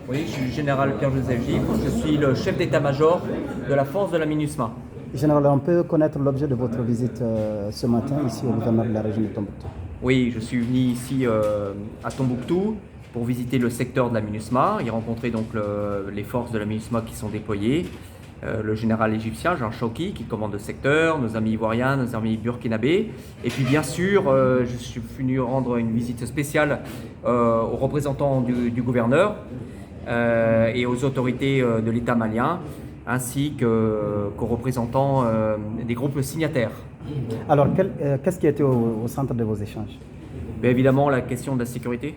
Oui, je suis le général Pierre-Joseph Gilles, je suis le chef d'état-major de la force de la MINUSMA. Général, on peut connaître l'objet de votre visite ce matin ici au gouvernement de la région de Tombouctou. Oui, je suis venu ici à Tombouctou pour visiter le secteur de la MINUSMA et rencontrer donc les forces de la MINUSMA qui sont déployées, le général égyptien Jean Chauki qui commande le secteur, nos amis ivoiriens, nos amis burkinabés, et puis bien sûr je suis venu rendre une visite spéciale aux représentants du gouverneur et aux autorités de l'État malien, ainsi qu'aux représentants des groupes signataires. Alors, qu'est-ce qui était au centre de vos échanges? Bien évidemment, la question de la sécurité,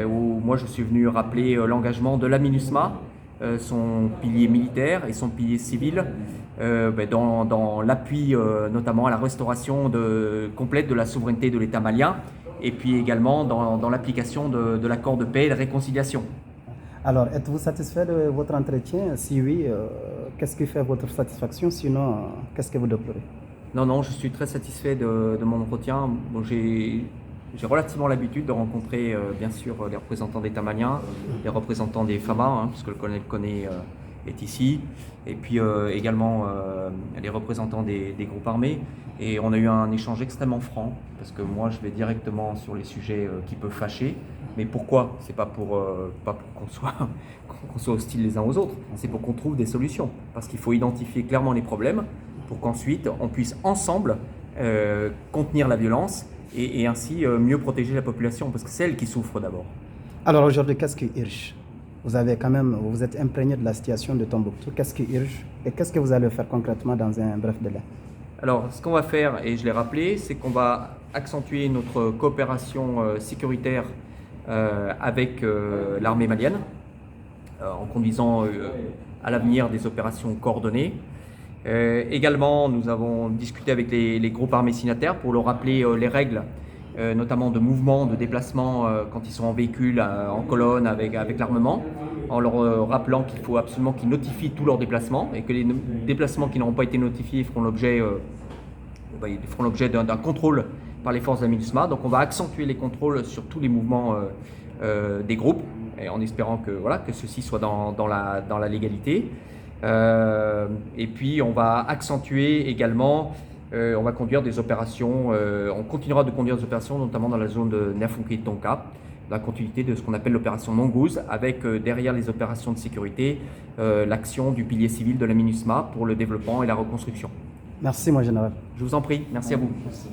où moi je suis venu rappeler l'engagement de la MINUSMA, son pilier militaire et son pilier civil, dans l'appui notamment à la restauration complète de la souveraineté de l'État malien, et puis également dans l'application de l'accord de paix et de réconciliation. Alors, êtes-vous satisfait de votre entretien? Si oui, qu'est-ce qui fait votre satisfaction? Sinon, qu'est-ce que vous déplorez? Non, je suis très satisfait de mon entretien. Bon, j'ai relativement l'habitude de rencontrer bien sûr les représentants d'État malien, les représentants des FAMA, puisque le colonel Koné est ici, et puis également les représentants des groupes armés. Et on a eu un échange extrêmement franc, parce que moi je vais directement sur les sujets qui peuvent fâcher. Mais pourquoi? C'est pas pour qu'on soit hostiles les uns aux autres, c'est pour qu'on trouve des solutions. Parce qu'il faut identifier clairement les problèmes pour qu'ensuite on puisse ensemble contenir la violence et ainsi mieux protéger la population, parce que c'est elle qui souffre d'abord. Alors aujourd'hui, qu'est-ce qui urge? Vous êtes imprégné de la situation de Tombouctou. Qu'est-ce qui urge et qu'est-ce que vous allez faire concrètement dans un bref délai? Alors, ce qu'on va faire, et je l'ai rappelé, c'est qu'on va accentuer notre coopération sécuritaire avec l'armée malienne, en conduisant à l'avenir des opérations coordonnées. Également, nous avons discuté avec les groupes armés signataires pour leur rappeler les règles, notamment de mouvement, de déplacement quand ils sont en véhicule, en colonne avec l'armement, en leur rappelant qu'il faut absolument qu'ils notifient tous leurs déplacements et que les déplacements qui n'auront pas été notifiés feront l'objet d'un contrôle par les forces de la MINUSMA. Donc on va accentuer les contrôles sur tous les mouvements des groupes, et en espérant que ceci soit dans la légalité. Et puis on va accentuer également, on va conduire des opérations, on continuera de conduire des opérations notamment dans la zone de Nerfunke-Tonka, dans la continuité de ce qu'on appelle l'opération Mongoose, avec derrière les opérations de sécurité l'action du pilier civil de la MINUSMA pour le développement et la reconstruction. Merci, mon général. Je vous en prie, merci à vous. Merci.